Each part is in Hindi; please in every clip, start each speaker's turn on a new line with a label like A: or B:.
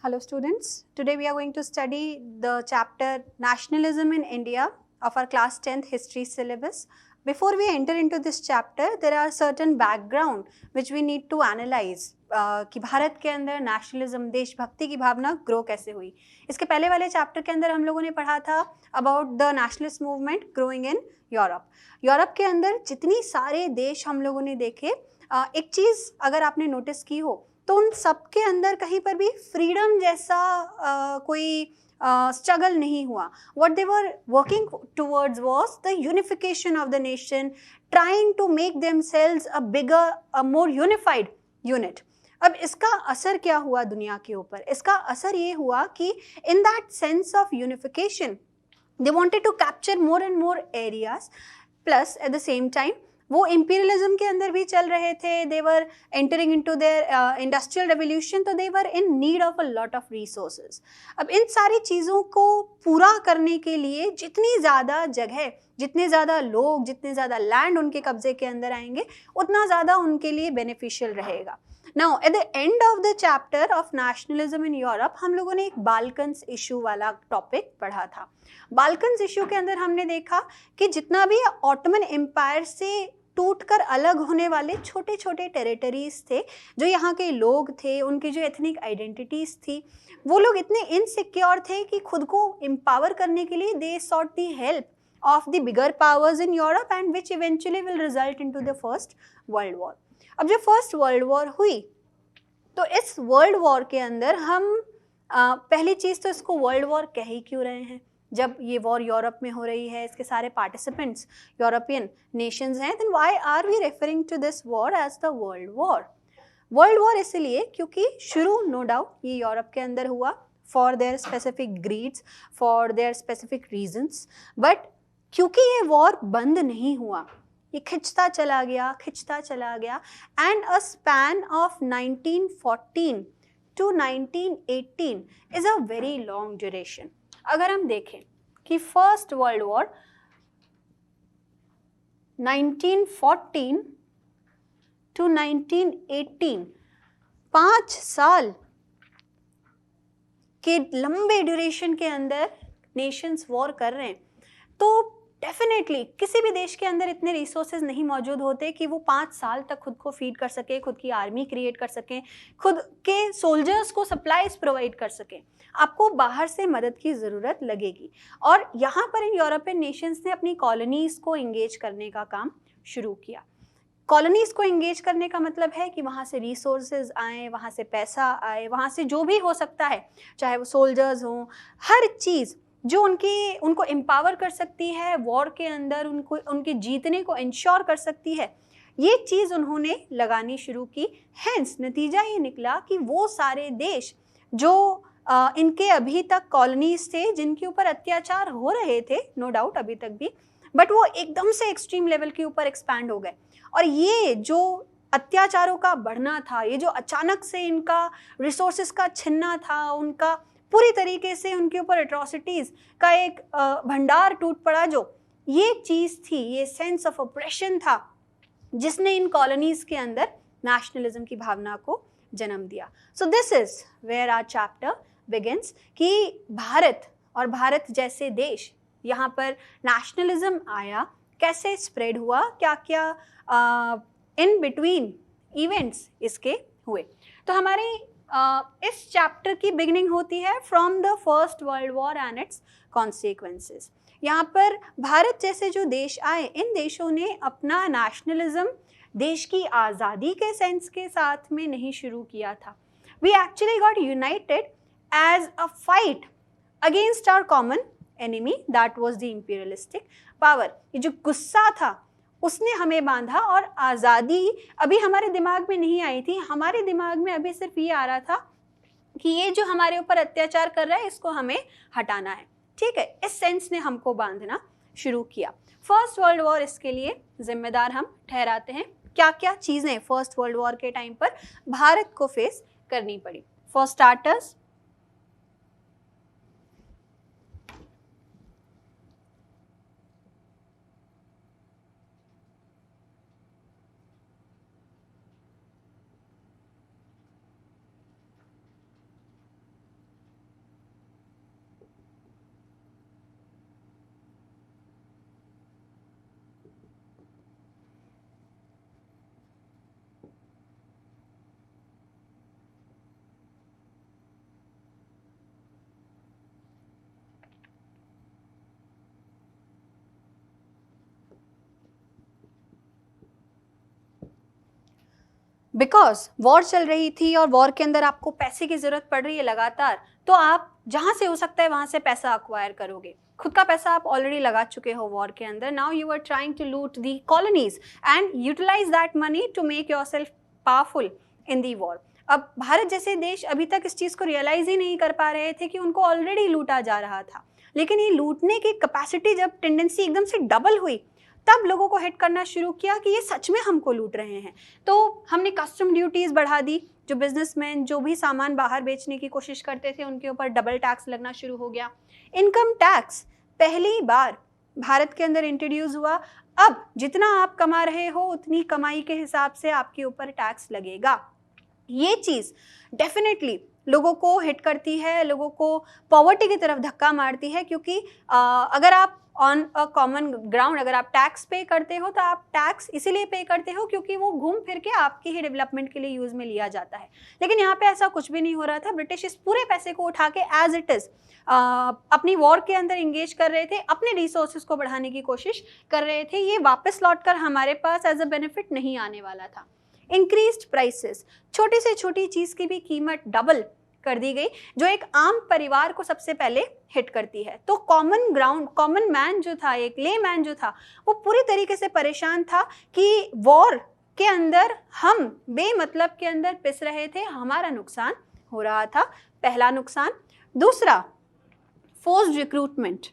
A: Hello students, today we are going to study the chapter Nationalism in India of our class 10th history syllabus. Before we enter into this chapter, there are certain background which we need to analyze कि भारत के अंदर नेशनलिज्म देशभक्ति की भावना ग्रो कैसे हुई. इसके पहले वाले चैप्टर के अंदर हम लोगों ने पढ़ा था about the nationalist movement growing in Europe. Europe के अंदर जितनी सारे देश हम लोगों ने देखे, एक चीज़ अगर आपने नोटिस की हो तो उन सब के अंदर कहीं पर भी फ्रीडम जैसा कोई स्ट्रगल नहीं हुआ. What they were working towards was the unification of the nation, trying to make themselves a bigger, a more unified unit. अब इसका असर क्या हुआ दुनिया के ऊपर? इसका असर ये हुआ कि in that sense of unification they wanted to capture more and more areas, plus at the same time वो इंपीरियलिज्म के अंदर भी चल रहे थे. They were entering into their industrial revolution, तो they were in need of a lot of resources. अब इन सारी चीज़ों को पूरा करने के लिए जितनी ज़्यादा जगह, जितने ज़्यादा लोग, जितने ज़्यादा लैंड उनके कब्जे के अंदर आएंगे, उतना ज़्यादा उनके लिए बेनिफिशियल रहेगा. Now at the end of the chapter of nationalism in Europe हम लोगों ने एक बाल्कन्स इशू वाला टॉपिक पढ़ा था. बाल्कन्स इशू के अंदर हमने देखा कि जितना भी ऑटोमन एम्पायर से टूटकर अलग होने वाले छोटे छोटे टेरिटरीज थे, जो यहाँ के लोग थे, उनकी जो एथनिक आइडेंटिटीज थी, वो लोग इतने इनसिक्योर थे कि खुद को एम्पावर करने के लिए they sought the help of the bigger powers in Europe, and which eventually will result into the first world war. अब जब फर्स्ट वर्ल्ड वॉर हुई तो इस वर्ल्ड वॉर के अंदर हम पहली चीज़ तो इसको वर्ल्ड वॉर कह ही क्यों रहे हैं? जब ये वॉर यूरोप में हो रही है, इसके सारे पार्टिसिपेंट्स यूरोपियन नेशंस हैं, then why are we referring to this war as the world war? World war इसलिए क्योंकि शुरू नो डाउट ये यूरोप के अंदर हुआ for their specific grids, for their specific reasons, but क्योंकि ये वॉर बंद नहीं हुआ, ये खिंचता चला गया, and a span of 1914 to 1918 is a very long duration. अगर हम देखें कि फर्स्ट वर्ल्ड वॉर 1914 to 1918 5 साल के लंबे ड्यूरेशन के अंदर नेशंस वॉर कर रहे हैं, तो डेफिनेटली किसी भी देश के अंदर इतने रिसोर्सेज नहीं मौजूद होते कि वो 5 साल तक खुद को फीड कर सके, खुद की आर्मी क्रिएट कर सकें, खुद के सोल्जर्स को सप्लाईज प्रोवाइड कर सकें. आपको बाहर से मदद की ज़रूरत लगेगी. और यहाँ पर इन यूरोपियन नेशंस ने अपनी कॉलोनीज़ को इंगेज करने का काम शुरू किया. कॉलोनीज़ को इंगेज करने का मतलब है कि वहाँ से रिसोर्सेज आए, वहाँ से पैसा आए, वहाँ से जो भी हो सकता है, चाहे वो सोल्जर्स हों, हर चीज़ जो उनको एम्पावर कर सकती है वॉर के अंदर, उनको उनके जीतने को इंश्योर कर सकती है, ये चीज़ उन्होंने लगानी शुरू की. हैंस नतीजा ये निकला कि वो सारे देश जो इनके अभी तक कॉलोनीज थे, जिनके ऊपर अत्याचार हो रहे थे नो डाउट अभी तक भी, बट वो एकदम से एक्सट्रीम लेवल के ऊपर एक्सपैंड हो गए. और ये जो अत्याचारों का बढ़ना था, ये जो अचानक से इनका रिसोर्सेज का छिनना था, उनका पूरी तरीके से उनके ऊपर एट्रॉसिटीज़ का एक भंडार टूट पड़ा, जो ये चीज़ थी, ये सेंस ऑफ ऑप्रेशन था, जिसने इन कॉलोनीज़ के अंदर नेशनलिज्म की भावना को जन्म दिया. So this is where our chapter begins कि भारत और भारत जैसे देश, यहाँ पर नेशनलिज्म आया, कैसे स्प्रेड हुआ, क्या क्या इन बिटवीन इवेंट्स इसके हुए. तो हमारी इस चैप्टर की बिगिनिंग होती है from the first world war and it's consequences. यहाँ पर भारत जैसे जो देश आए, इन देशों ने अपना नेशनलिज्म देश की आज़ादी के सेंस के साथ में नहीं शुरू किया था. We actually got united as a fight against our common enemy, that was the imperialistic power. ये जो गुस्सा था उसने हमें बांधा, और आज़ादी अभी हमारे दिमाग में नहीं आई थी. हमारे दिमाग में अभी सिर्फ ये आ रहा था कि ये जो हमारे ऊपर अत्याचार कर रहा है, इसको हमें हटाना है. ठीक है, इस सेंस ने हमको बांधना शुरू किया. फर्स्ट वर्ल्ड वॉर इसके लिए जिम्मेदार हम ठहराते हैं. क्या क्या चीज़ें फर्स्ट वर्ल्ड वॉर के टाइम पर भारत को फेस करनी पड़ी? फॉर स्टार्टर्स, बिकॉज वॉर चल रही थी और वॉर के अंदर आपको पैसे की जरूरत पड़ रही है लगातार, तो आप जहां से हो सकता है वहां से पैसा अक्वायर करोगे। खुद का पैसा आप ऑलरेडी लगा चुके हो वॉर के अंदर, now you are trying to loot the colonies and utilise that money to make yourself powerful in the war. अब भारत जैसे देश अभी तक इस चीज़ को रियलाइज ही नहीं कर पा रहे थे कि उनको ऑलरेडी लूटा जा रहा था, लेकिन ये लूटने की कैपेसिटी जब टेंडेंसी एकदम से डबल हुई तब लोगों को हिट करना शुरू किया कि ये सच में हमको लूट रहे हैं। तो हमने कस्टम ड्यूटीज़ बढ़ा दी, जो बिजनेसमैन जो भी सामान बाहर बेचने की कोशिश करते थे उनके ऊपर डबल टैक्स लगना शुरू हो गया। इनकम टैक्स पहली बार भारत के अंदर इंट्रोड्यूस हुआ। अब जितना आप कमा रहे हो उतनी कमाई के हिसाब से आपके ऊपर टैक्स लगेगा। ये चीज़ डेफिनेटली लोगों को हिट करती है, लोगों को पॉवर्टी की तरफ धक्का मारती है, क्योंकि अगर आप ऑन अ कॉमन ग्राउंड अगर आप टैक्स पे करते हो तो आप टैक्स इसीलिए पे करते हो क्योंकि वो घूम फिर के आपकी ही डेवलपमेंट के लिए यूज़ में लिया जाता है। लेकिन यहाँ पे ऐसा कुछ भी नहीं हो रहा था। ब्रिटिश इस पूरे पैसे को उठा के एज इट इज़ अपनी वॉर के अंदर इंगेज कर रहे थे, अपने रिसोर्सेज को बढ़ाने की कोशिश कर रहे थे। ये वापस लौटकर हमारे पास एज अ बेनिफिट नहीं आने वाला था। इंक्रीज्ड प्राइसेस, छोटी से छोटी चीज़ की भी कीमत डबल कर दी गई, जो एक आम परिवार को सबसे पहले हिट करती है। तो कॉमन मैन जो था, एक ले मैन जो था, वो पूरी तरीके से परेशान था कि वॉर के अंदर हम बेमतलब के अंदर पिस रहे थे, हमारा नुकसान हो रहा था। पहला नुकसान। दूसरा, फोर्स्ड रिक्रूटमेंट।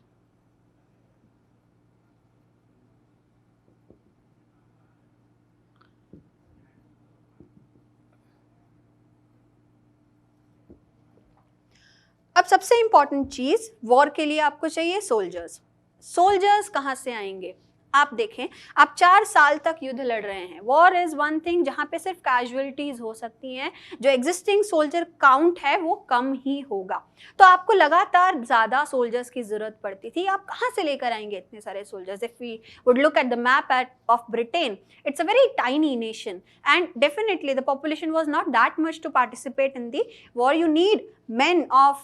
A: अब सबसे इंपॉर्टेंट चीज, वॉर के लिए आपको चाहिए सोल्जर्स। सोल्जर्स कहाँ से आएंगे? आप देखें, आप 4 साल तक युद्ध लड़ रहे हैं। वॉर इज वन थिंग जहाँ पे सिर्फ कैजुअलिटीज हो सकती हैं, जो एग्जिस्टिंग सोल्जर काउंट है वो कम ही होगा। तो आपको लगातार ज़्यादा सोल्जर्स की ज़रूरत पड़ती थी। आप कहाँ से लेकर आएंगे इतने सारे soldiers? If we would look at the map of Britain, it's a very tiny nation and definitely the population was not that much to participate in the war. You need men of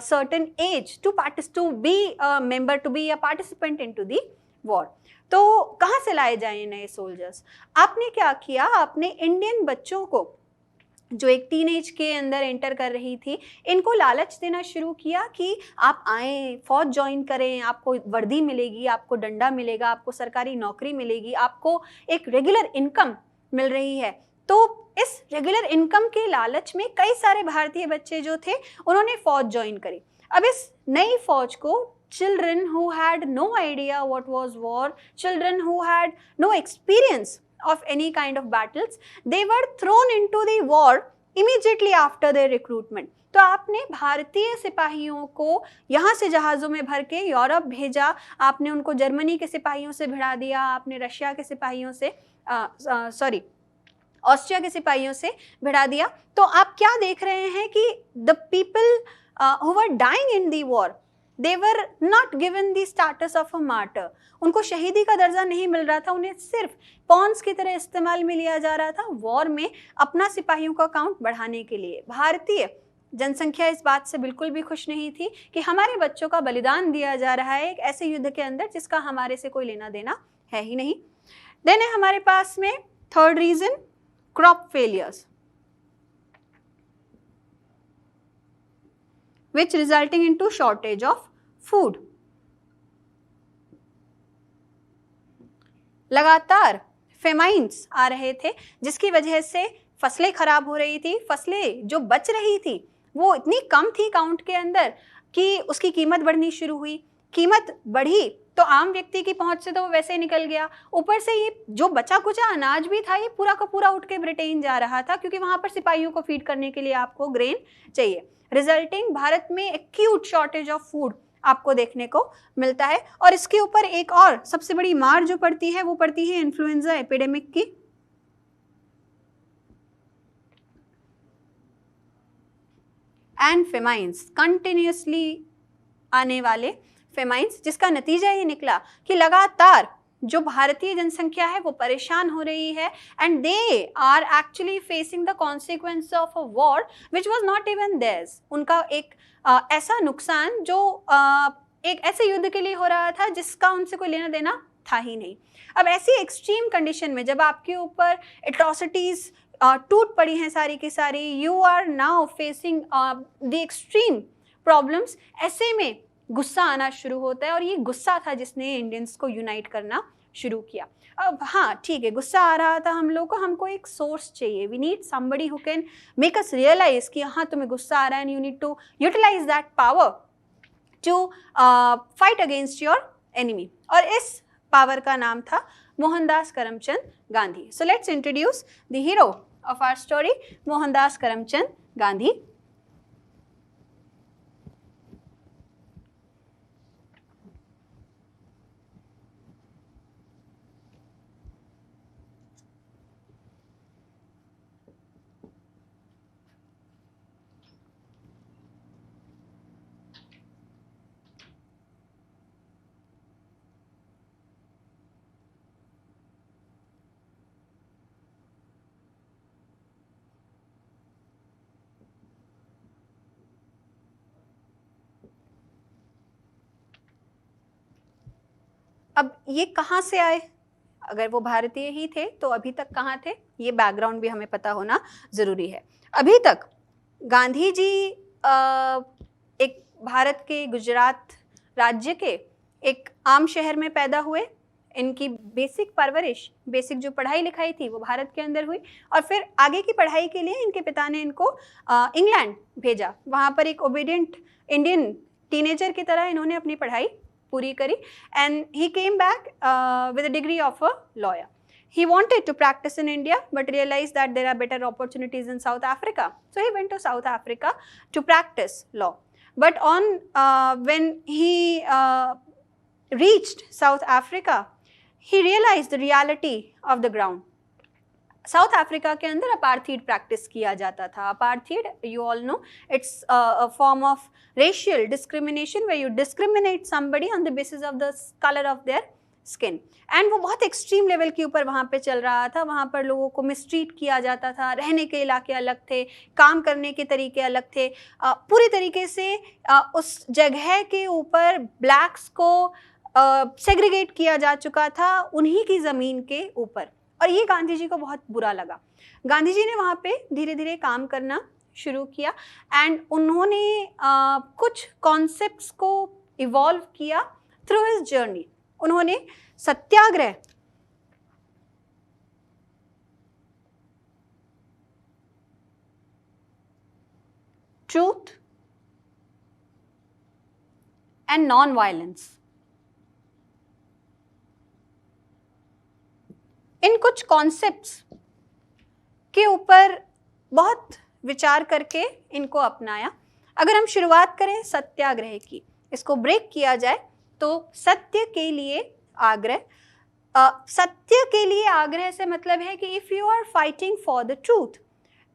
A: certain age to be a member, to be a participant into the war. तो कहाँ से लाए जाए नए सोल्जर्स? आपने क्या किया? आपने इंडियन बच्चों को, जो एक टीनेज के अंदर एंटर कर रही थी, इनको लालच देना शुरू किया कि आप आएँ, फौज ज्वाइन करें, आपको वर्दी मिलेगी, आपको डंडा मिलेगा, आपको सरकारी नौकरी मिलेगी, आपको एक रेगुलर इनकम मिल रही है। तो इस रेगुलर इनकम के लालच में कई सारे भारतीय बच्चे जो थे उन्होंने फौज ज्वाइन करी। अब इस नई फौज को children who had no idea what was war, children who had no experience of any kind of battles, they were thrown into the war immediately after their recruitment. तो आपने भारतीय सिपाहियों को यहाँ से जहाज़ों में भर के यूरोप भेजा, आपने उनको जर्मनी के सिपाहियों से भिड़ा दिया, आपने रशिया के सिपाहियों से ऑस्ट्रिया के सिपाहियों से भिड़ा दिया। तो आप क्या देख रहे हैं कि the people who were dying in the war, they were not given the status of a martyr. उनको शहीदी का दर्जा नहीं मिल रहा था, उन्हें सिर्फ पॉन्स की तरह इस्तेमाल में लिया जा रहा था वॉर में अपना सिपाहियों का काउंट बढ़ाने के लिए। भारतीय जनसंख्या इस बात से बिल्कुल भी खुश नहीं थी कि हमारे बच्चों का बलिदान दिया जा रहा है एक ऐसे युद्ध के अंदर जिसका हमारे से कोई लेना देना है ही नहीं। देन है हमारे पास में third reason, crop failures, which resulting into shortage of food. लगातार फेमाइन्स आ रहे थे जिसकी वजह से फसलें खराब हो रही थी। फसलें जो बच रही थी वो इतनी कम थी काउंट के अंदर कि उसकी कीमत बढ़नी शुरू हुई। कीमत बढ़ी तो आम व्यक्ति की पहुंच से तो वो वैसे ही निकल गया। ऊपर से ये जो बचा कुचा अनाज भी था ये पूरा का पूरा उठ के ब्रिटेन जा रहा था, क्योंकि वहां पर सिपाहियों को फीड करने के लिए आपको ग्रेन चाहिए। रिजल्टिंग भारत में एक्यूट शॉर्टेज ऑफ फूड आपको देखने को मिलता है। और इसके ऊपर एक और सबसे बड़ी मार जो पड़ती है वो पड़ती है इन्फ्लुएंजा एपिडेमिक की। एंड फेमाइन्स, कंटिन्यूसली आने वाले फेमाइन्स, जिसका नतीजा ये निकला कि लगातार जो भारतीय जनसंख्या है वो परेशान हो रही है and they are actually facing the consequence of a war which was not even theirs. उनका एक ऐसा नुकसान जो एक ऐसे युद्ध के लिए हो रहा था जिसका उनसे कोई लेना देना था ही नहीं। अब ऐसी एक्सट्रीम कंडीशन में जब आपके ऊपर एट्रॉसिटीज टूट पड़ी हैं सारी की सारी, you are now facing the extreme problems, ऐसे में गुस्सा आना शुरू होता है और ये गुस्सा था जिसने इंडियंस को यूनाइट करना शुरू किया। अब हाँ ठीक है, गुस्सा आ रहा था हम लोग को, हमको एक सोर्स चाहिए, we need somebody who can make us realize कि हाँ तुम्हें गुस्सा आ रहा है and you need to utilize that power to fight against your enemy, और इस पावर का नाम था Mohandas Karamchand Gandhi. So let's introduce the hero of our story, Mohandas Karamchand Gandhi. अब ये कहाँ से आए? अगर वो भारतीय ही थे तो अभी तक कहाँ थे, ये बैकग्राउंड भी हमें पता होना ज़रूरी है। अभी तक गांधी जी एक भारत के गुजरात राज्य के एक आम शहर में पैदा हुए। इनकी बेसिक परवरिश, बेसिक जो पढ़ाई लिखाई थी वो भारत के अंदर हुई, और फिर आगे की पढ़ाई के लिए इनके पिता ने इनको इंग्लैंड भेजा। वहाँ पर एक ओबीडियंट इंडियन टीनेजर की तरह इन्होंने अपनी पढ़ाई पूरी करी, and he came back with a degree of a lawyer. He wanted to practice in India but realized that there are better opportunities in South Africa. So he went to South Africa to practice law. But on when he reached South Africa, he realized the reality of the ground. South Africa के अंदर अपार्थीड प्रैक्टिस किया जाता था। Apartheid, you all know, it's a form of racial discrimination where you discriminate somebody on the basis of the colour of their skin, and वो बहुत एक्सट्रीम लेवल के ऊपर वहाँ पे चल रहा था। वहाँ पर लोगों को मिसट्रीट किया जाता था, रहने के इलाके अलग थे, काम करने के तरीके अलग थे, पूरी तरीके से उस जगह के ऊपर ब्लैक्स को सेग्रीगेट किया जा चुका था उन्हीं की ज़मीन के ऊपर, और ये गांधी जी को बहुत बुरा लगा। गांधी जी ने वहाँ पे धीरे धीरे काम करना शुरू किया एंड उन्होंने कुछ कॉन्सेप्ट्स को इवॉल्व किया थ्रू हिज जर्नी। उन्होंने सत्याग्रह, ट्रूथ एंड नॉन वायलेंस, इन कुछ कॉन्सेप्ट्स के ऊपर बहुत विचार करके इनको अपनाया। अगर हम शुरुआत करें सत्याग्रह की, इसको ब्रेक किया जाए तो सत्य के लिए आग्रह, सत्य के लिए आग्रह से मतलब है कि if you are fighting for the truth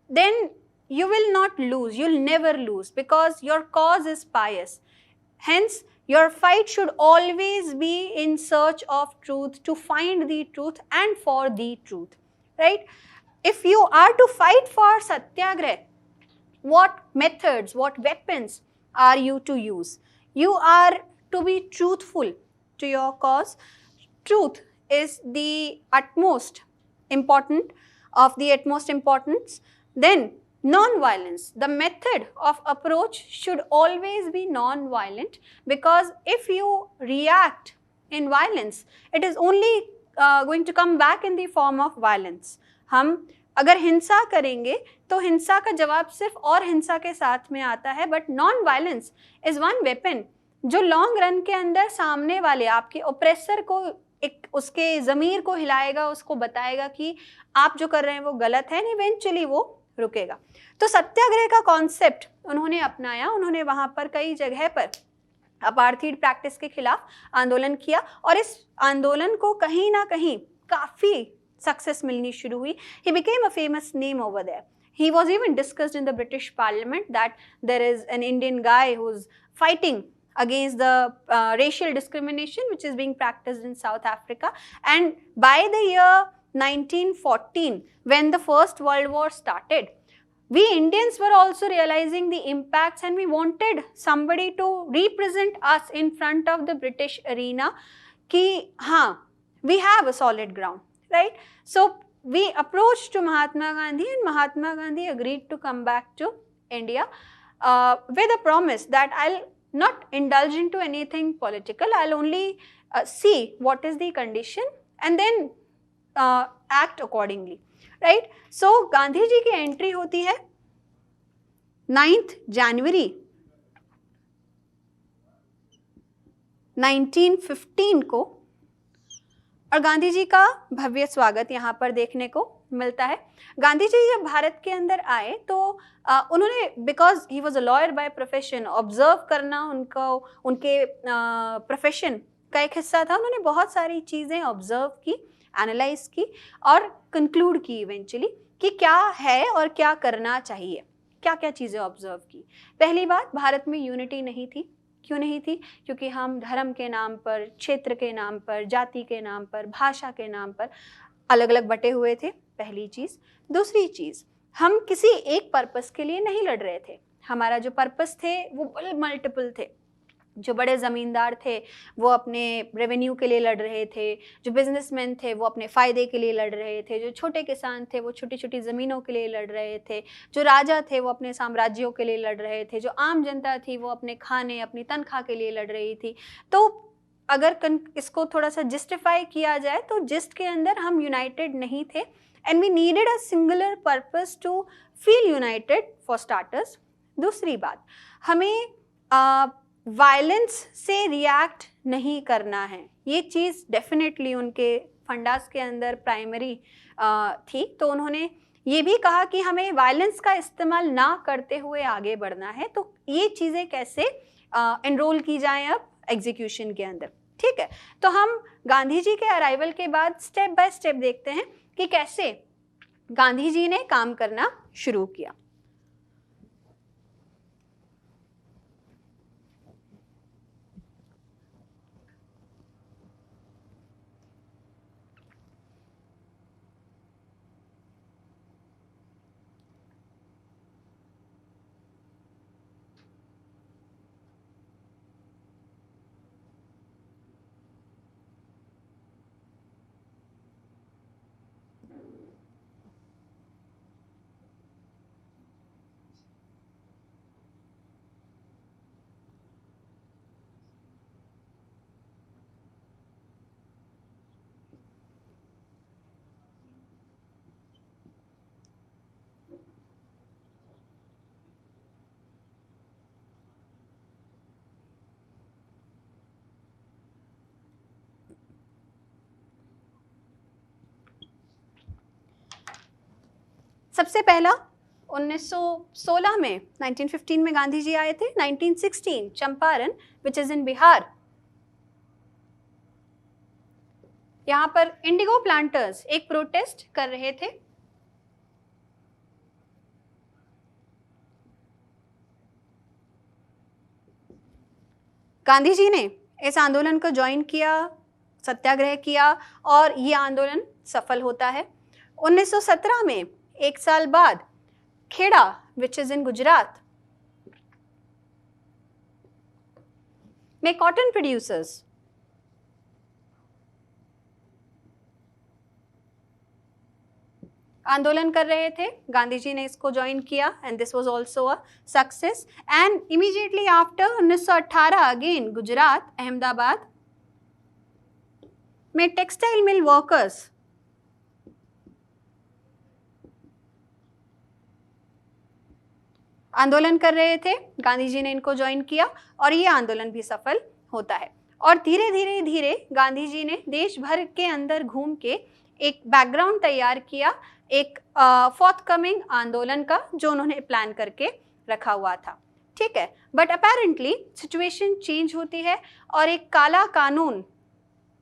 A: then you will not lose, you'll never lose because your cause is pious. Hence, your fight should always be in search of truth, to find the truth and for the truth, right? If you are to fight for satyagrah, what methods, what weapons are you to use? You are to be truthful to your cause. Truth is the utmost important, of the utmost importance. Then non-violence, the method of approach should always be non-violent, because if you react in violence, it is only going to come back in the form of violence. हम अगर हिंसा करेंगे तो हिंसा का जवाब सिर्फ और हिंसा के साथ में आता है, but non-violence is one weapon जो लॉन्ग रन के अंदर सामने वाले आपके ओप्रेसर को एक उसके ज़मीर को हिलाएगा, उसको बताएगा कि आप जो कर रहे हैं वो गलत है, इवेंचुअली वो रुकेगा। तो सत्याग्रह का कॉन्सेप्ट उन्होंने अपनाया। उन्होंने वहाँ पर कई जगह पर अपार्थीड प्रैक्टिस के खिलाफ आंदोलन किया और इस आंदोलन को कहीं ना कहीं काफ़ी सक्सेस मिलनी शुरू हुई। He became a famous name over there. He was even discussed in the British Parliament that there is an Indian guy who's fighting against the racial discrimination which is being practiced in South Africa. And by the year 1914, when the First World War started, we Indians were also realizing the impacts and we wanted somebody to represent us in front of the British arena कि हाँ we have a solid ground, right? So we approached to Mahatma Gandhi, and Mahatma Gandhi agreed to come back to India with a promise that I'll not indulge into anything political, I'll only see what is the condition and then act accordingly, right? So Gandhi ji की एंट्री होती है 9th जनवरी 1915 को, और गांधी जी का भव्य स्वागत यहाँ पर देखने को मिलता है। गांधी जी जब भारत के अंदर आए तो उन्होंने, because he was a lawyer by profession, observe करना उनका, उनके प्रोफेशन का एक हिस्सा था। उन्होंने बहुत सारी चीज़ें ऑब्जर्व की, एनालाइज की और कंक्लूड की इवेंचुअली कि क्या है और क्या करना चाहिए। क्या क्या चीज़ें ऑब्जर्व की? पहली बात, भारत में यूनिटी नहीं थी। क्यों नहीं थी? क्योंकि हम धर्म के नाम पर, क्षेत्र के नाम पर, जाति के नाम पर, भाषा के नाम पर अलग अलग बटे हुए थे, पहली चीज़। दूसरी चीज़, हम किसी एक पर्पस के लिए नहीं लड़ रहे थे। हमारा जो पर्पस थे वो मल्टीपल थे। जो बड़े ज़मींदार थे वो अपने रेवेन्यू के लिए लड़ रहे थे, जो बिजनेसमैन थे वो अपने फ़ायदे के लिए लड़ रहे थे, जो छोटे किसान थे वो छोटी छोटी ज़मीनों के लिए लड़ रहे थे, जो राजा थे वो अपने साम्राज्यों के लिए लड़ रहे थे, जो आम जनता थी वो अपने खाने, अपनी तनख्वाह के लिए लड़ रही थी। तो अगर इसको थोड़ा सा जस्टिफाई किया जाए तो जिस्ट के अंदर हम यूनाइटेड नहीं थे, and we needed a singular purpose to feel united for starters. दूसरी बात, हमें वायलेंस से रिएक्ट नहीं करना है। ये चीज़ डेफिनेटली उनके फंडास के अंदर प्राइमरी थी। तो उन्होंने ये भी कहा कि हमें वायलेंस का इस्तेमाल ना करते हुए आगे बढ़ना है। तो ये चीज़ें कैसे एनरोल की जाएं अब एग्जीक्यूशन के अंदर, ठीक है? तो हम गांधी जी के अराइवल के बाद स्टेप बाय स्टेप देखते हैं कि कैसे गांधी जी ने काम करना शुरू किया। सबसे पहला 1916 में, 1915 में गांधी जी आए थे। 1916 चंपारण, विच इज इन बिहार, यहाँ पर इंडिगो प्लांटर्स एक प्रोटेस्ट कर रहे थे। गांधी जी ने इस आंदोलन को ज्वाइन किया, सत्याग्रह किया और ये आंदोलन सफल होता है। 1917 में, एक साल बाद, Kheda, which is in Gujarat, में कॉटन प्रोड्यूसर्स आंदोलन कर रहे थे। गांधी जी ने इसको ज्वाइन किया and this was also a success. And immediately after 1918 again Gujarat, Ahmedabad में टेक्सटाइल मिल वर्कर्स आंदोलन कर रहे थे। गांधी जी ने इनको ज्वाइन किया और ये आंदोलन भी सफल होता है। और धीरे धीरे धीरे गांधी जी ने देश भर के अंदर घूम के एक बैकग्राउंड तैयार किया एक फोर्थकमिंग आंदोलन का, जो उन्होंने प्लान करके रखा हुआ था, ठीक है? बट अपेरेंटली सिचुएशन चेंज होती है और एक काला कानून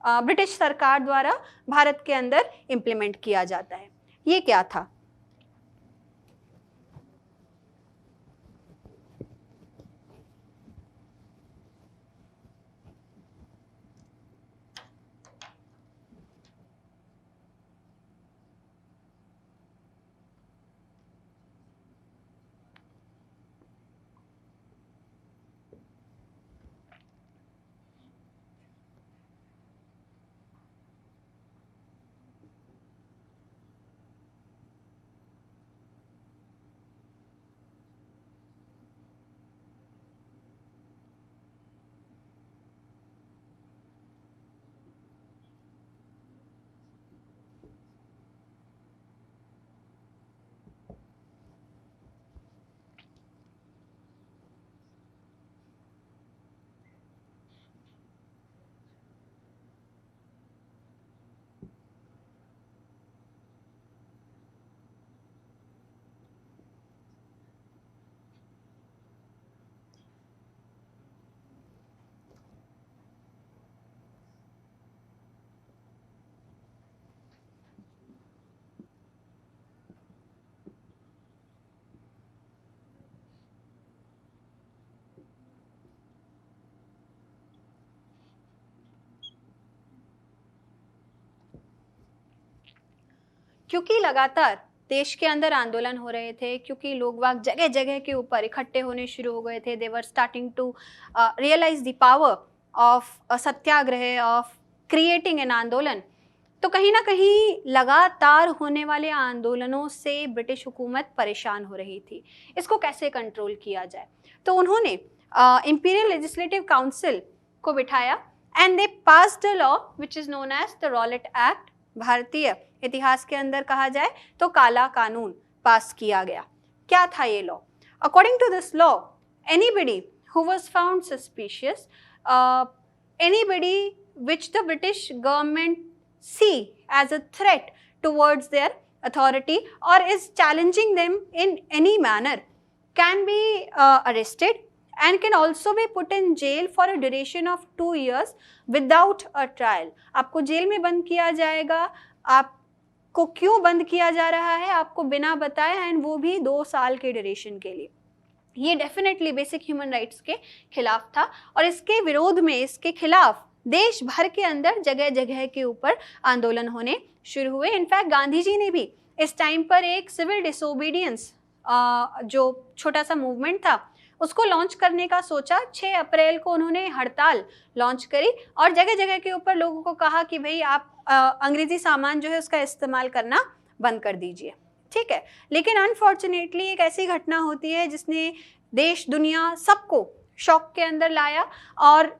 A: ब्रिटिश सरकार द्वारा भारत के अंदर इम्प्लीमेंट किया जाता है। ये क्या था? क्योंकि लगातार देश के अंदर आंदोलन हो रहे थे, क्योंकि लोग वाग जगह जगह के ऊपर इकट्ठे होने शुरू हो गए थे, they were starting to realise the power of satyagraha, of creating an andolan. तो कहीं ना कहीं लगातार होने वाले आंदोलनों से ब्रिटिश हुकूमत परेशान हो रही थी। इसको कैसे कंट्रोल किया जाए, तो उन्होंने इंपीरियल लेजिस्लेटिव काउंसिल को बिठाया and they passed a law which is known as the Rowlatt Act. भारतीय इतिहास के अंदर कहा जाए तो काला कानून पास किया गया। क्या था ये law? According to this law, anybody who was found suspicious, anybody which the British government see as a threat towards their authority or is challenging them in any manner can be arrested and can also be put in jail for a duration of 2 years without a trial। आपको जेल में बंद किया जाएगा। आपको क्यों बंद किया जा रहा है आपको बिना बताए, एंड वो भी 2 साल के ड्यूरेशन के लिए। ये डेफिनेटली बेसिक ह्यूमन राइट्स के खिलाफ था और इसके विरोध में, इसके खिलाफ देश भर के अंदर जगह जगह के ऊपर आंदोलन होने शुरू हुए। इनफैक्ट गांधी जी ने भी इस टाइम पर एक सिविल डिसोबीडियंस जो छोटा सा मूवमेंट था उसको लॉन्च करने का सोचा। 6 अप्रैल को उन्होंने हड़ताल लॉन्च करी और जगह जगह के ऊपर लोगों को कहा कि भाई आप अंग्रेजी सामान जो है उसका इस्तेमाल करना बंद कर दीजिए, ठीक है। लेकिन अनफॉर्चुनेटली एक ऐसी घटना होती है जिसने देश दुनिया सबको शॉक के अंदर लाया और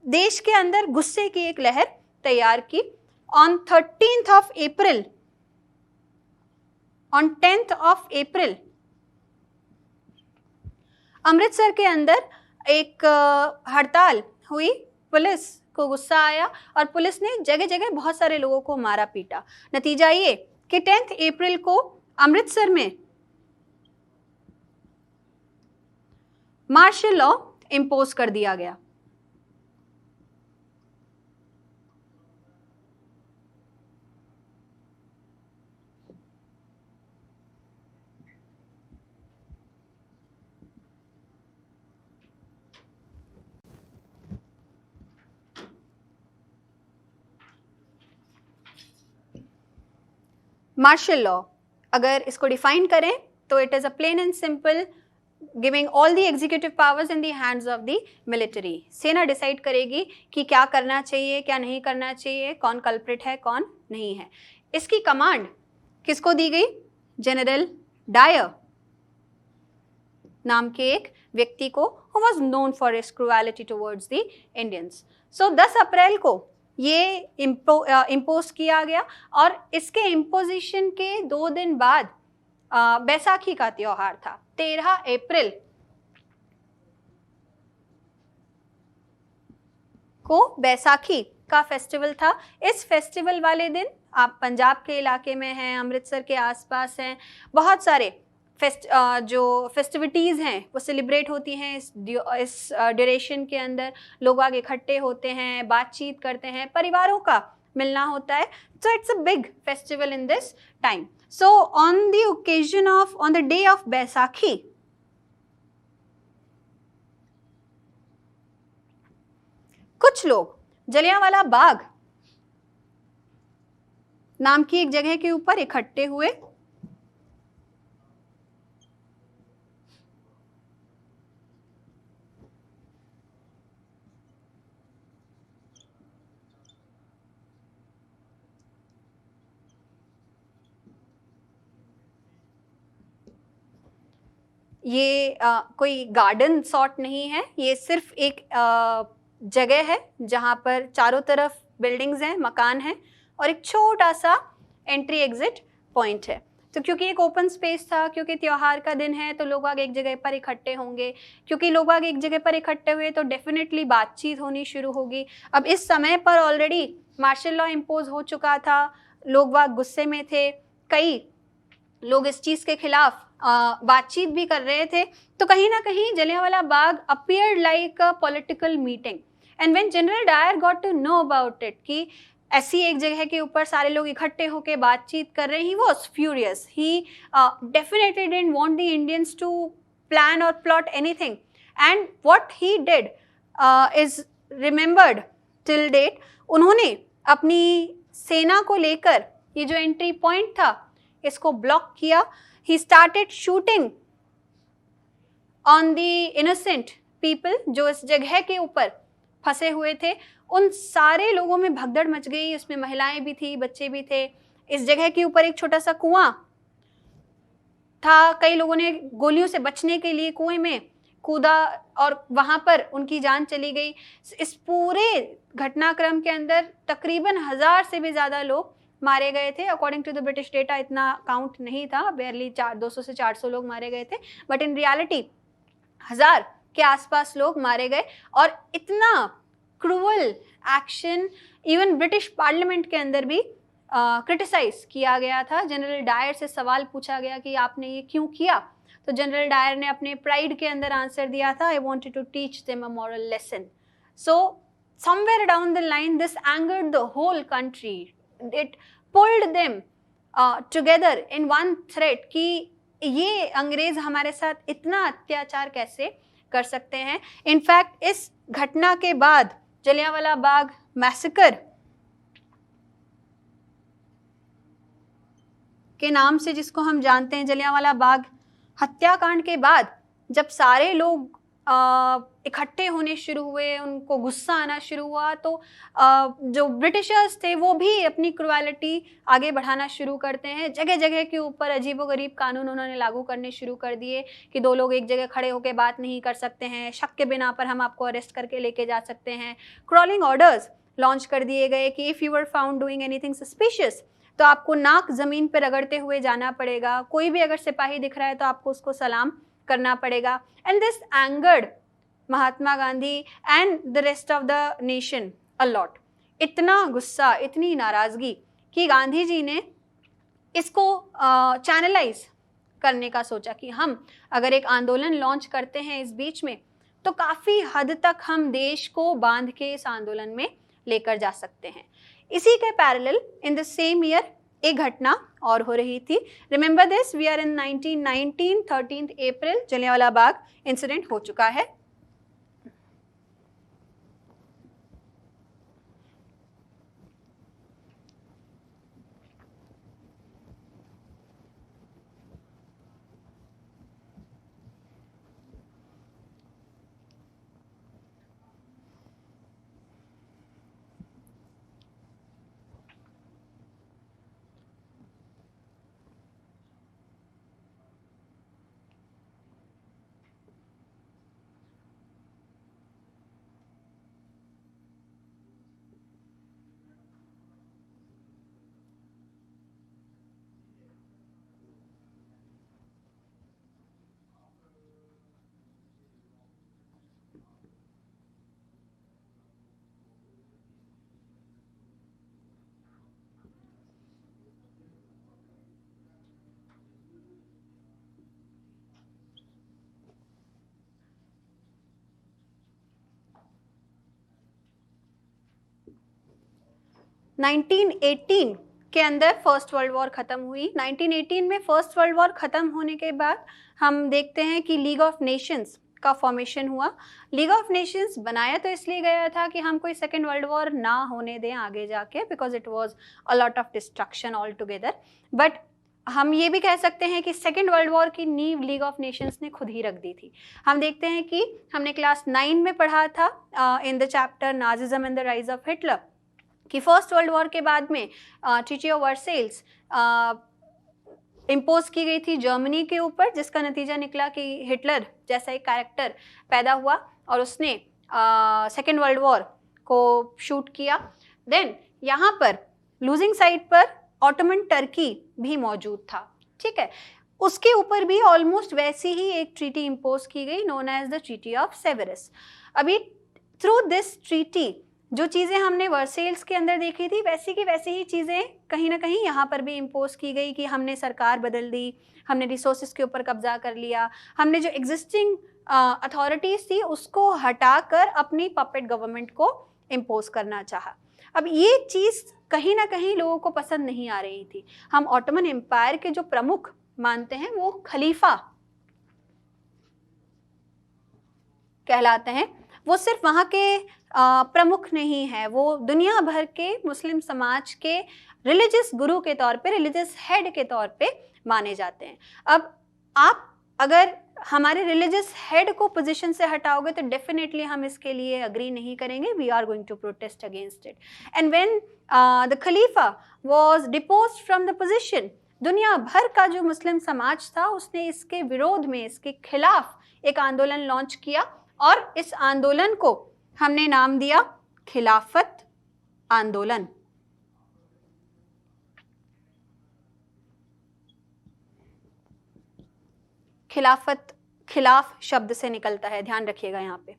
A: देश के अंदर गुस्से की एक लहर तैयार की। On 10th of April Amritsar के अंदर एक हड़ताल हुई। पुलिस को गुस्सा आया और पुलिस ने जगह जगह बहुत सारे लोगों को मारा पीटा। नतीजा ये कि 10 अप्रैल को अमृतसर में मार्शल लॉ इम्पोज कर दिया गया। मार्शल लॉ अगर इसको डिफाइन करें तो it is a plain and simple giving all the executive powers in the hands of the military. सेना डिसाइड करेगी कि क्या करना चाहिए, क्या नहीं करना चाहिए, कौन कल्प्रिट है, कौन नहीं है। इसकी कमांड किसको दी गई? जनरल डायर नाम के एक व्यक्ति को, who was known for his cruelty towards the Indians. So 10 April को ये इम्पोज किया गया और इसके इम्पोजिशन के 2 दिन बाद बैसाखी का त्योहार था। 13 अप्रैल को बैसाखी का फेस्टिवल था। इस फेस्टिवल वाले दिन आप पंजाब के इलाके में हैं, अमृतसर के आसपास हैं, बहुत सारे जो फेस्टिविटीज़ हैं वो सेलिब्रेट होती हैं। इस ड्यूरेशन के अंदर लोग आगे इकट्ठे होते हैं, बातचीत करते हैं, परिवारों का मिलना होता है। So it's a big festival in this time. So on the occasion of on the day of Baisakhi कुछ लोग जलियांवाला बाग नाम की एक जगह के ऊपर इकट्ठे हुए। ये कोई गार्डन सॉर्ट नहीं है, ये सिर्फ एक जगह है जहाँ पर चारों तरफ बिल्डिंग्स हैं, मकान हैं और एक छोटा सा एंट्री एग्जिट पॉइंट है। तो क्योंकि एक ओपन स्पेस था, क्योंकि त्योहार का दिन है तो लोग आगे एक जगह पर इकट्ठे होंगे, क्योंकि लोग आगे एक जगह पर इकट्ठे हुए तो डेफिनेटली बातचीत होनी शुरू होगी। अब इस समय पर ऑलरेडी मार्शल लॉ इम्पोज हो चुका था, लोग वाग गुस्से में थे, कई लोग इस चीज़ के खिलाफ बातचीत भी कर रहे थे। तो कहीं ना कहीं Jallianwala Bagh appeared like a political meeting and when General Dyer got to know about it कि ऐसी एक जगह के ऊपर सारे लोग इकट्ठे होकर बातचीत कर रहे हैं, he was furious. He definitely didn't want the Indians to plan और plot anything and what he did is remembered till date. उन्होंने अपनी सेना को लेकर ये जो एंट्री पॉइंट था इसको ब्लॉक किया. He started shooting on the innocent people जो इस जगह के ऊपर फंसे हुए थे. उन सारे लोगों में भगदड़ मच गई, उसमें महिलाएं भी थी, बच्चे भी थे. इस जगह के ऊपर एक छोटा सा कुआं था. कई लोगों ने गोलियों से बचने के लिए कुएं में कूदा और वहां पर उनकी जान चली गई. इस पूरे घटनाक्रम के अंदर तकरीबन 1000 से भी ज्यादा लोग मारे गए थे. According to the British data इतना काउंट नहीं था, बेयरली 200 से 400 लोग मारे गए थे, बट इन रियलिटी 1000 के आसपास लोग मारे गए. और इतना cruel action even British parliament के अंदर भी क्रिटिसाइज किया गया था. जनरल डायर से सवाल पूछा गया कि आपने ये क्यों किया, तो जनरल डायर ने अपने प्राइड के अंदर आंसर दिया था, I wanted to teach them a moral lesson. So somewhere down the line this angered the whole country. It pulled them together in one thread कि ये अंग्रेज हमारे साथ इतना अत्याचार कैसे कर सकते हैं. इनफैक्ट इस घटना के बाद जलियांवाला बाग मैसेकर के नाम से जिसको हम जानते हैं, जलियांवाला बाग हत्याकांड के बाद जब सारे लोग इकट्ठे होने शुरू हुए, उनको गुस्सा आना शुरू हुआ, तो जो ब्रिटिशर्स थे वो भी अपनी क्रुएलिटी आगे बढ़ाना शुरू करते हैं. जगह जगह के ऊपर अजीबोगरीब कानून उन्होंने लागू करने शुरू कर दिए कि 2 लोग एक जगह खड़े होकर बात नहीं कर सकते हैं, शक के बिना पर हम आपको अरेस्ट करके लेके जा सकते हैं. क्रॉलिंग ऑर्डर्स लॉन्च कर दिए गए कि if you are found doing anything suspicious तो आपको नाक ज़मीन पर रगड़ते हुए जाना पड़ेगा. कोई भी अगर सिपाही दिख रहा है तो आपको उसको सलाम करना पड़ेगा. And this angered Mahatma Gandhi and the rest of the nation a lot. इतना गुस्सा, इतनी नाराजगी कि गांधी जी ने इसको चैनलाइज करने का सोचा कि हम अगर एक आंदोलन लॉन्च करते हैं इस बीच में तो काफ़ी हद तक हम देश को बांध के इस आंदोलन में लेकर जा सकते हैं. इसी के parallel in the same year एक घटना और हो रही थी. Remember this, we are in 1919, 13 April Jallianwala Bagh incident हो चुका है. नाइनटीन 18 के अंदर फर्स्ट वर्ल्ड वॉर ख़त्म हुई. 1918 में फर्स्ट वर्ल्ड वॉर ख़त्म होने के बाद हम देखते हैं कि लीग ऑफ नेशंस का फॉर्मेशन हुआ. लीग ऑफ नेशंस बनाया तो इसलिए गया था कि हम कोई सेकेंड वर्ल्ड वॉर ना होने दें आगे जाके, because it was a lot of destruction all together. But हम ये भी कह सकते हैं कि सेकेंड वर्ल्ड वॉर की नींव लीग ऑफ नेशंस ने खुद ही रख दी थी. हम देखते हैं कि हमने क्लास 9 में पढ़ा था in the chapter Nazism and the rise of Hitler कि फर्स्ट वर्ल्ड वॉर के बाद में ट्रीटी ऑफ वर्सेल्स इम्पोज की गई थी जर्मनी के ऊपर, जिसका नतीजा निकला कि हिटलर जैसा एक कैरेक्टर पैदा हुआ और उसने सेकेंड वर्ल्ड वॉर को शूट किया. देन यहाँ पर लूजिंग साइड पर ऑटोमन टर्की भी मौजूद था. ठीक है, उसके ऊपर भी ऑलमोस्ट वैसी ही एक ट्रीटी इम्पोज की गई known as the treaty of Sevres. अभी थ्रू दिस ट्रीटी जो चीज़ें हमने वर्सेल्स के अंदर देखी थी वैसी की वैसी ही चीज़ें कहीं ना कहीं यहाँ पर भी इम्पोज की गई कि हमने सरकार बदल दी, हमने रिसोर्सेज के ऊपर कब्जा कर लिया, हमने जो एग्जिस्टिंग अथॉरिटीज़ थी उसको हटाकर अपनी पपेट गवर्नमेंट को इम्पोज करना चाहा. अब ये चीज़ कहीं ना कहीं लोगों को पसंद नहीं आ रही थी. हम ऑटोमन एम्पायर के जो प्रमुख मानते हैं वो खलीफा कहलाते हैं. वो सिर्फ वहाँ के प्रमुख नहीं है, वो दुनिया भर के मुस्लिम समाज के रिलीजियस गुरु के तौर पे, रिलीजियस हेड के तौर पे माने जाते हैं। अब आप अगर हमारे रिलीजियस हेड को पोजीशन से हटाओगे तो डेफिनेटली हम इसके लिए अग्री नहीं करेंगे, we are going to protest against it. And when the खलीफा was deposed from the position, दुनिया भर का जो मुस्लिम समाज था उसने इसके विरोध में, इसके खिलाफ एक आंदोलन लॉन्च किया, और इस आंदोलन को हमने नाम दिया खिलाफत आंदोलन। खिलाफत खिलाफ शब्द से निकलता है, ध्यान रखिएगा यहाँ पे,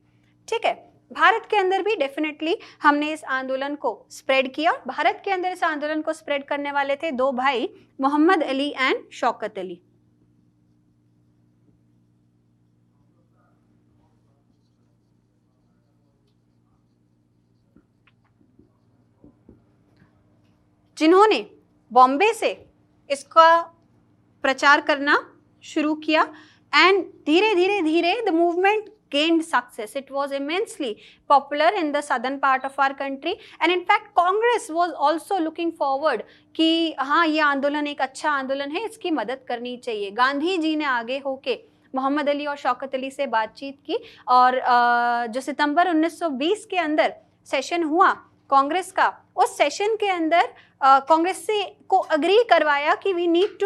A: ठीक है। भारत के अंदर भी डेफिनेटली हमने इस आंदोलन को स्प्रेड किया। भारत के अंदर इस आंदोलन को स्प्रेड करने वाले थे दो भाई, मोहम्मद अली एंड शौकत अली। जिन्होंने बॉम्बे से इसका प्रचार करना शुरू किया, एंड धीरे धीरे धीरे the movement gained success. It was immensely popular in the southern part of our country, and in fact Congress was also looking forward कि हाँ ये आंदोलन एक अच्छा आंदोलन है, इसकी मदद करनी चाहिए। गांधी जी ने आगे होके मोहम्मद अली और शौकत अली से बातचीत की, और जो सितंबर 1920 के अंदर सेशन हुआ कांग्रेस का, उस सेशन के अंदर कांग्रेस से को अग्री करवाया कि we need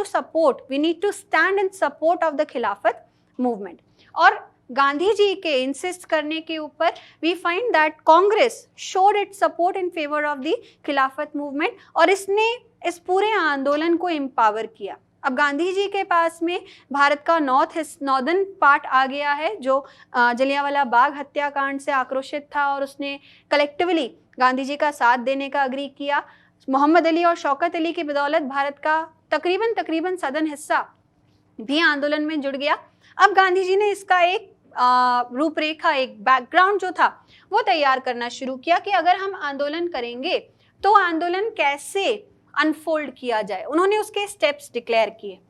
A: to stand in support of the Khilafat movement. और गांधी जी के इंसिस्ट करने के ऊपर we find that Congress showed its support in favour of the Khilafat movement, और इसने इस पूरे आंदोलन को एम्पावर किया। अब गांधी जी के पास में भारत का नॉर्दर्न पार्ट आ गया है, जो जलियांवाला बाग हत्याकांड से आक्रोशित था, और उसने कलेक्टिवली गांधी जी का साथ देने का अग्री किया। मोहम्मद अली और शौकत अली की बदौलत भारत का तकरीबन सदर्न हिस्सा भी आंदोलन में जुड़ गया। अब गांधी जी ने इसका एक रूपरेखा, एक बैकग्राउंड जो था वो तैयार करना शुरू किया कि अगर हम आंदोलन करेंगे तो आंदोलन कैसे अनफोल्ड किया जाए। उन्होंने उसके स्टेप्स डिक्लेयर किए।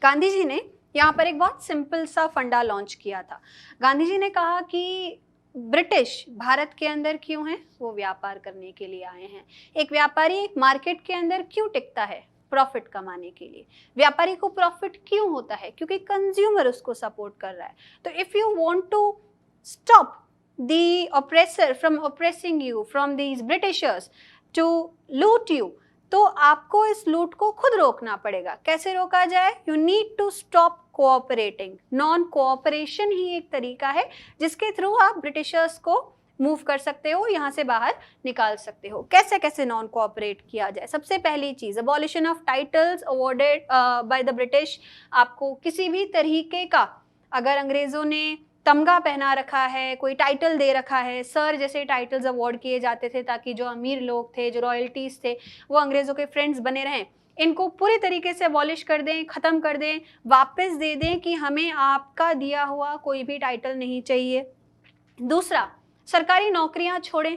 A: गांधी जी ने यहाँ पर एक बहुत सिंपल सा फंडा लॉन्च किया था। गांधी जी ने कहा कि ब्रिटिश भारत के अंदर क्यों हैं? वो व्यापार करने के लिए आए हैं। एक व्यापारी एक मार्केट के अंदर क्यों टिकता है? प्रॉफिट कमाने के लिए। व्यापारी को प्रॉफिट क्यों होता है? क्योंकि कंज्यूमर उसको सपोर्ट कर रहा है। तो if you want to stop the oppressor from oppressing you, from these Britishers to loot you, तो आपको इस लूट को खुद रोकना पड़ेगा। कैसे रोका जाए? You need to stop cooperating. Non cooperation ही एक तरीका है जिसके थ्रू आप ब्रिटिशर्स को मूव कर सकते हो, यहाँ से बाहर निकाल सकते हो। कैसे कैसे नॉन कोऑपरेट किया जाए? सबसे पहली चीज, abolition of titles awarded by the British. आपको किसी भी तरीके का, अगर अंग्रेजों ने तमगा पहना रखा है, कोई टाइटल दे रखा है, सर जैसे टाइटल्स अवॉर्ड किए जाते थे ताकि जो अमीर लोग थे, जो रॉयल्टीज थे, वो अंग्रेजों के फ्रेंड्स बने रहें, इनको पूरी तरीके से अबॉलिश कर दें, ख़त्म कर दें, वापस दे दें कि हमें आपका दिया हुआ कोई भी टाइटल नहीं चाहिए। दूसरा, सरकारी नौकरियां छोड़ें।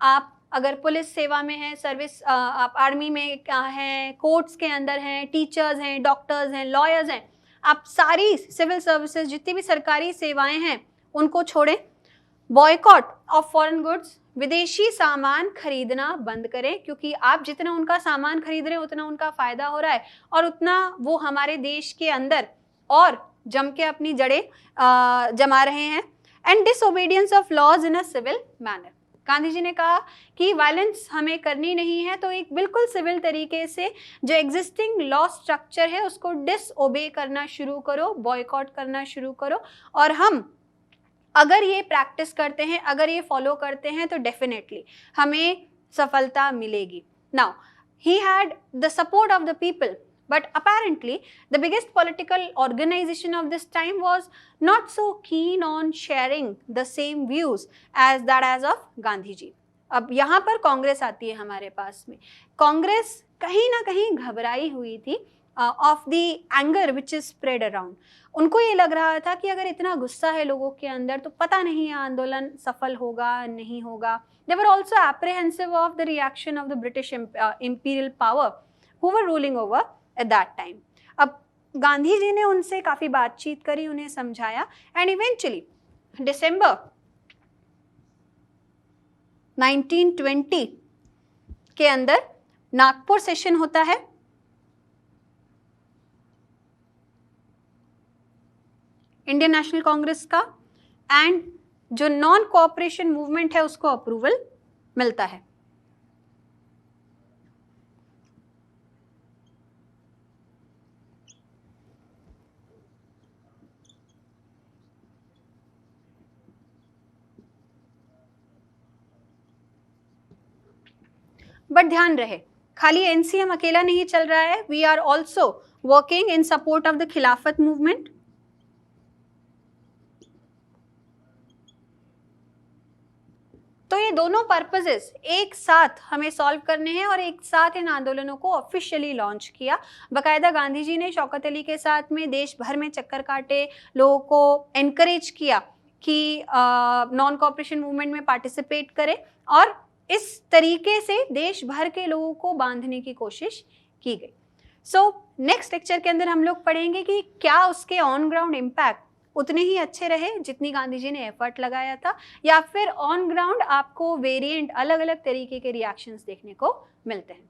A: आप अगर पुलिस सेवा में हैं, सर्विस, आप आर्मी में हैं, कोर्ट्स के अंदर हैं, टीचर्स हैं, डॉक्टर्स हैं, लॉयर्स हैं, आप सारी सिविल सर्विसेज, जितनी भी सरकारी सेवाएं हैं, उनको छोड़ें। बॉयकॉट ऑफ फॉरेन गुड्स, विदेशी सामान खरीदना बंद करें, क्योंकि आप जितना उनका सामान खरीद रहे हैं उतना उनका फायदा हो रहा है और उतना वो हमारे देश के अंदर और जम के अपनी जड़ें जमा रहे हैं। And disobedience of laws in a civil manner. Gandhi ji ने कहा कि वायलेंस हमें करनी नहीं है, तो एक बिल्कुल सिविल तरीके से जो एग्जिस्टिंग लॉ स्ट्रक्चर है उसको डिसओबे करना शुरू करो, बॉयकॉट करना शुरू करो। और हम अगर ये प्रैक्टिस करते हैं, अगर ये फॉलो करते हैं, तो डेफिनेटली हमें सफलता मिलेगी। Now he had the support of the people, but apparently the biggest political organization of this time was not so keen on sharing the same views as that as of Gandhi ji. अब यहाँ पर कांग्रेस आती है हमारे पास में। कांग्रेस कहीं ना कहीं घबराई हुई थी of the anger which is spread around. उनको ये लग रहा था कि अगर इतना गुस्सा है लोगों के अंदर तो पता नहीं ये आंदोलन सफल होगा नहीं होगा। They were also apprehensive of the reaction of the British imperial power who were ruling over at that time। अब गांधी जी ने उनसे काफ़ी बातचीत करी, उन्हें समझाया एंड इवेंचुअली दिसंबर 1920 के अंदर नागपुर सेशन होता है। इंडियन नेशनल कांग्रेस का, एंड जो नॉन कोऑपरेशन मूवमेंट है उसको अप्रूवल मिलता है। बट ध्यान रहे, खाली एनसीएम अकेला नहीं चल रहा है, we are also working in support of the Khilafat movement. तो ये दोनों पर्पसेस एक साथ हमें सॉल्व करने हैं और एक साथ इन आंदोलनों को ऑफिशियली लॉन्च किया। बाकायदा गांधी जी ने शौकत अली के साथ में देश भर में चक्कर काटे, लोगों को एनकरेज किया कि नॉन कोऑपरेशन मूवमेंट में पार्टिसिपेट करें, और इस तरीके से देश भर के लोगों को बांधने की कोशिश की गई। सो नेक्स्ट लेक्चर के अंदर हम लोग पढ़ेंगे कि क्या उसके ऑन ग्राउंड इम्पैक्ट उतने ही अच्छे रहे जितनी गांधी जी ने एफर्ट लगाया था, या फिर ऑन ग्राउंड आपको वेरिएंट, अलग अलग तरीके के रिएक्शंस देखने को मिलते हैं।